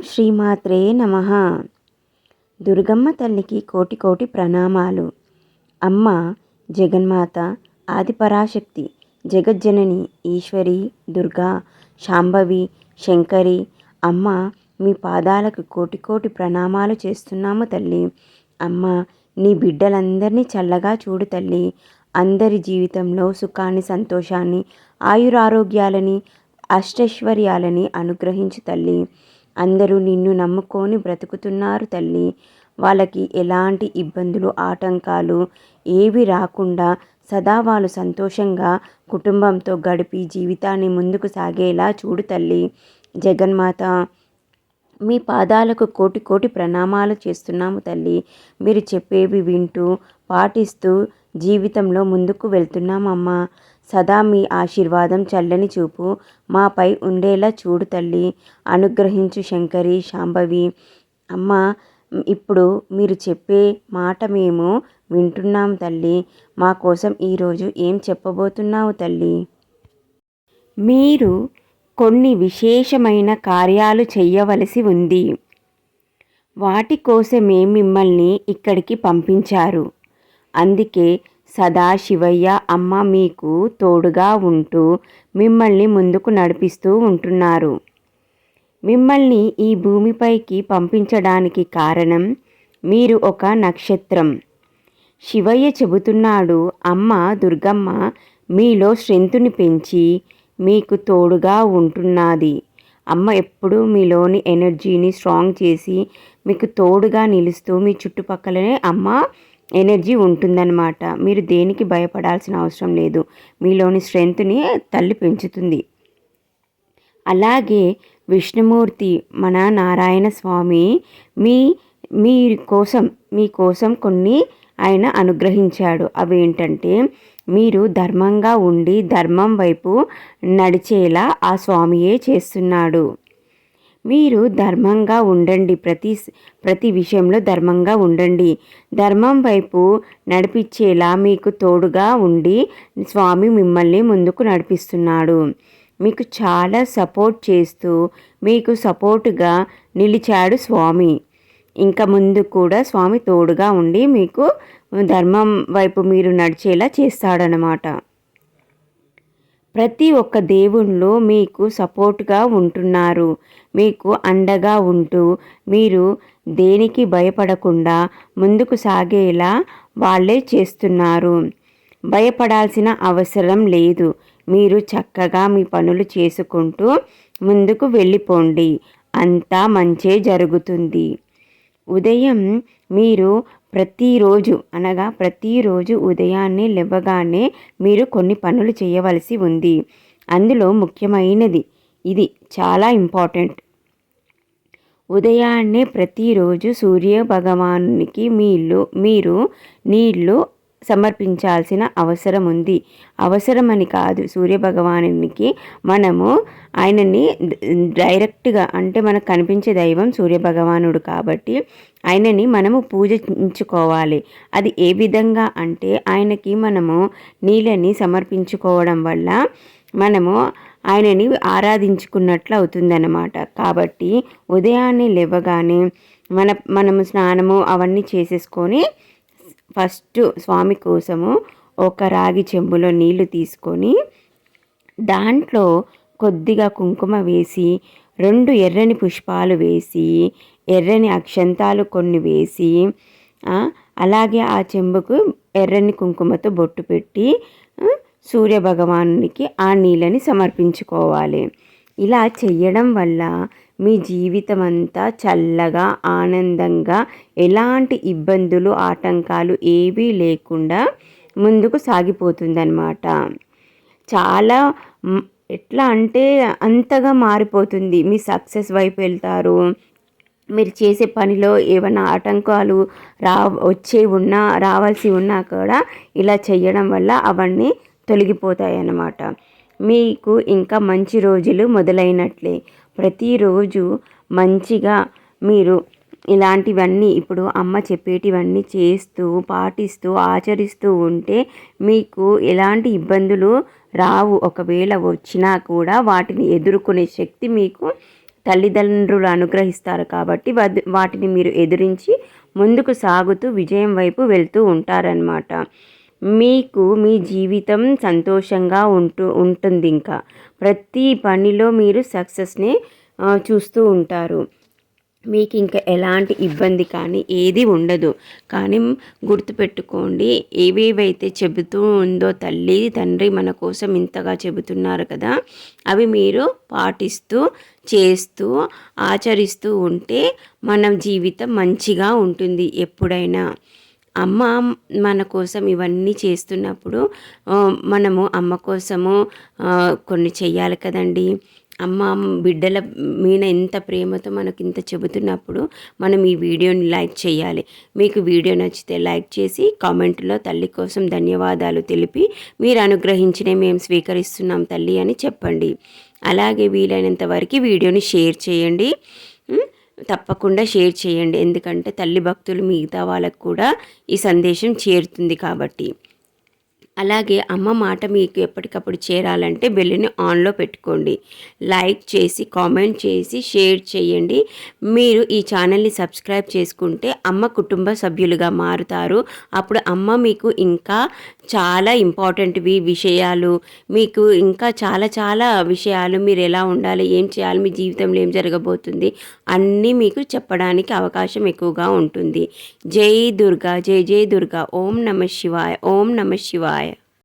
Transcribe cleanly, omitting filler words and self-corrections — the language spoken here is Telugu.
శ్రీమాత్రే నమః. దుర్గమ్మ తల్లికి కోటి కోటి ప్రణామాలు. అమ్మ జగన్మాత, ఆదిపరాశక్తి, జగజ్జనని, ఈశ్వరి, దుర్గా, శాంభవి, శంకరి. అమ్మ మీ పాదాలకు కోటి కోటి ప్రణామాలు చేస్తున్నాము తల్లి. అమ్మ నీ బిడ్డలందరినీ చల్లగా చూడు తల్లి. అందరి జీవితంలో సుఖాన్ని, సంతోషాన్ని, ఆయురారోగ్యాలని, అష్టైశ్వర్యాలని అనుగ్రహించు తల్లి. అందరూ నిన్ను నమ్ముకొని బ్రతుకుతున్నారు తల్లి. వాళ్ళకి ఎలాంటి ఇబ్బందులు, ఆటంకాలు ఏవి రాకుండా సదా వాళ్ళు సంతోషంగా కుటుంబంతో గడిపి జీవితాన్ని ముందుకు సాగేలా చూడు తల్లి. జగన్మాత మీ పాదాలకు కోటి కోటి ప్రణామాలు చేస్తున్నాము తల్లి. మీరు చెప్పేవి వింటూ పాటిస్తూ జీవితంలో ముందుకు వెళ్తున్నామమ్మా. సదా మీ ఆశీర్వాదం, చల్లని చూపు మాపై ఉండేలా చూడు తల్లి. అనుగ్రహించు శంకరి, శాంభవి. అమ్మ ఇప్పుడు మీరు చెప్పే మాట మేము వింటున్నాం తల్లి. మా కోసం ఈరోజు ఏం చెప్పబోతున్నావు తల్లి? మీరు కొన్ని విశేషమైన కార్యాలు చెయ్యవలసి ఉంది. వాటి కోసమే మిమ్మల్ని ఇక్కడికి పంపించారు. అందుకే సదాశివయ్య అమ్మ మీకు తోడుగా ఉంటూ మిమ్మల్ని ముందుకు నడిపిస్తూ ఉంటున్నారు. మిమ్మల్ని ఈ భూమిపైకి పంపించడానికి కారణం మీరు ఒక నక్షత్రం. శివయ్య చెబుతున్నాడు, అమ్మ దుర్గమ్మ మీలో స్ట్రెంగ్త్ని పెంచి మీకు తోడుగా ఉంటున్నది. అమ్మ ఎప్పుడూ మీలోని ఎనర్జీని స్ట్రాంగ్ చేసి మీకు తోడుగా నిలుస్తూ మీ చుట్టుపక్కలనే అమ్మ ఎనర్జీ ఉంటుందన్నమాట. మీరు దేనికి భయపడాల్సిన అవసరం లేదు. మీలోని స్ట్రెంగ్త్ని తల్లి పెంచుతుంది. అలాగే విష్ణుమూర్తి మన నారాయణ స్వామి మీకోసం కొన్ని ఆయన అనుగ్రహించాడు. అవేంటంటే మీరు ధర్మంగా ఉండి ధర్మం వైపు నడిచేలా ఆ స్వామియే చేస్తున్నాడు. మీరు ధర్మంగా ఉండండి. ప్రతి విషయంలో ధర్మంగా ఉండండి. ధర్మం వైపు నడిపించేలా మీకు తోడుగా ఉండి స్వామి మిమ్మల్ని ముందుకు నడిపిస్తున్నాడు. మీకు చాలా సపోర్ట్ చేస్తూ మీకు సపోర్టుగా నిలిచాడు స్వామి. ఇంకా ముందు కూడా స్వామి తోడుగా ఉండి మీకు ధర్మం వైపు మీరు నడిచేలా చేస్తాడనమాట. ప్రతి ఒక్క దేవుళ్ళు మీకు సపోర్ట్గా ఉంటున్నారు. మీకు అండగా ఉంటూ మీరు దేనికి భయపడకుండా ముందుకు సాగేలా వాళ్ళే చేస్తున్నారు. భయపడాల్సిన అవసరం లేదు. మీరు చక్కగా మీ పనులు చేసుకుంటూ ముందుకు వెళ్ళిపోండి. అంతా మంచే జరుగుతుంది. ఉదయం మీరు ప్రతిరోజు ఉదయాన్నే లేవగానే మీరు కొన్ని పనులు చేయవలసి ఉంది. అందులో ముఖ్యమైనది ఇది, చాలా ఇంపార్టెంట్. ఉదయాన్నే ప్రతిరోజు సూర్య భగవానునికి మీరు నీళ్లు సమర్పించాల్సిన అవసరం ఉంది. అవసరమని కాదు, సూర్యభగవానునికి మనము ఆయనని డైరెక్ట్గా, అంటే మనకు కనిపించే దైవం సూర్యభగవానుడు కాబట్టి ఆయనని మనము పూజించుకోవాలి. అది ఏ విధంగా అంటే ఆయనకి మనము నీళ్ళని సమర్పించుకోవడం వల్ల మనము ఆయనని ఆరాధించుకున్నట్లు అవుతుందన్నమాట. కాబట్టి ఉదయాన్నే లేవగానే మనము స్నానము అవన్నీ చేసేసుకొని ఫస్ట్ స్వామి కోసము ఒక రాగి చెంబులో నీళ్లు తీసుకొని దాంట్లో కొద్దిగా కుంకుమ వేసి 2 ఎర్రని పుష్పాలు వేసి ఎర్రని అక్షంతాలు కొన్ని వేసి అలాగే ఆ చెంబుకు ఎర్రని కుంకుమతో బొట్టు పెట్టి సూర్యభగవానునికి ఆ నీళ్ళని సమర్పించుకోవాలి. ఇలా చెయ్యడం వల్ల మీ జీవితం అంతా చల్లగా, ఆనందంగా, ఎలాంటి ఇబ్బందులు, ఆటంకాలు ఏవీ లేకుండా ముందుకు సాగిపోతుందన్నమాట. చాలా ఎట్లా అంటే అంతగా మారిపోతుంది. మీ సక్సెస్ వైపు వెళ్తారు. మీరు చేసే పనిలో ఏమైనా ఆటంకాలు రావాల్సి ఉన్నా కూడా ఇలా చేయడం వల్ల అవన్నీ తొలగిపోతాయి అన్నమాట. మీకు ఇంకా మంచి రోజులు మొదలైనట్లే. ప్రతిరోజు మంచిగా మీరు ఇలాంటివన్నీ ఇప్పుడు అమ్మ చెప్పేటివన్నీ చేస్తూ పాటిస్తూ ఆచరిస్తూ ఉంటే మీకు ఎలాంటి ఇబ్బందులు రావు. ఒకవేళ వచ్చినా కూడా వాటిని ఎదుర్కొనే శక్తి మీకు తల్లిదండ్రులు అనుగ్రహిస్తారు కాబట్టి వాటిని మీరు ఎదిరించి ముందుకు సాగుతూ విజయం వైపు వెళ్తూ ఉంటారనమాట. మీకు మీ జీవితం సంతోషంగా ఉంటుంది. ఇంకా ప్రతి పనిలో మీరు సక్సెస్ని చూస్తూ ఉంటారు. మీకు ఇంకా ఎలాంటి ఇబ్బంది కానీ ఏది ఉండదు. కానీ గుర్తుపెట్టుకోండి, ఏవేవైతే చెబుతూ ఉందో తల్లి తండ్రి మన కోసం ఇంతగా చెబుతున్నారు కదా, అవి మీరు పాటిస్తూ చేస్తూ ఆచరిస్తూ ఉంటే మన జీవితం మంచిగా ఉంటుంది. ఎప్పుడైనా అమ్మ మన కోసం ఇవన్నీ చేస్తున్నప్పుడు మనము అమ్మ కోసము కొన్ని చెయ్యాలి కదండి. అమ్మ బిడ్డల మీద ఎంత ప్రేమతో మనకు ఇంత చెబుతున్నప్పుడు మనం ఈ వీడియోని లైక్ చేయాలి. మీకు వీడియో నచ్చితే లైక్ చేసి కామెంట్లో తల్లి కోసం ధన్యవాదాలు తెలిపి మీరు అనుగ్రహించిన మేము స్వీకరిస్తున్నాం తల్లి అని చెప్పండి. అలాగే వీలైనంత వరకు వీడియోని షేర్ చేయండి. తప్పకుండా షేర్ చేయండి, ఎందుకంటే తల్లి భక్తులు మిగతా వాళ్ళకు కూడా ఈ సందేశం చేరుతుంది కాబట్టి. అలాగే అమ్మ మాట మీకు ఎప్పటికప్పుడు చేరాలంటే బెల్లుని ఆన్లో పెట్టుకోండి. లైక్ చేసి కామెంట్ చేసి షేర్ చేయండి. మీరు ఈ ఛానల్ని సబ్స్క్రైబ్ చేసుకుంటే అమ్మ కుటుంబ సభ్యులుగా మారుతారు. అప్పుడు అమ్మ మీకు ఇంకా చాలా ఇంపార్టెంట్వి విషయాలు, మీకు ఇంకా చాలా చాలా విషయాలు, మీరు ఎలా ఉండాలి, ఏం చేయాలి, మీ జీవితంలో ఏం జరగబోతుంది అన్నీ మీకు చెప్పడానికి అవకాశం ఎక్కువగా ఉంటుంది. జై దుర్గా, జై జై దుర్గా. ఓం నమ శివాయ, ఓం నమ శివాయ.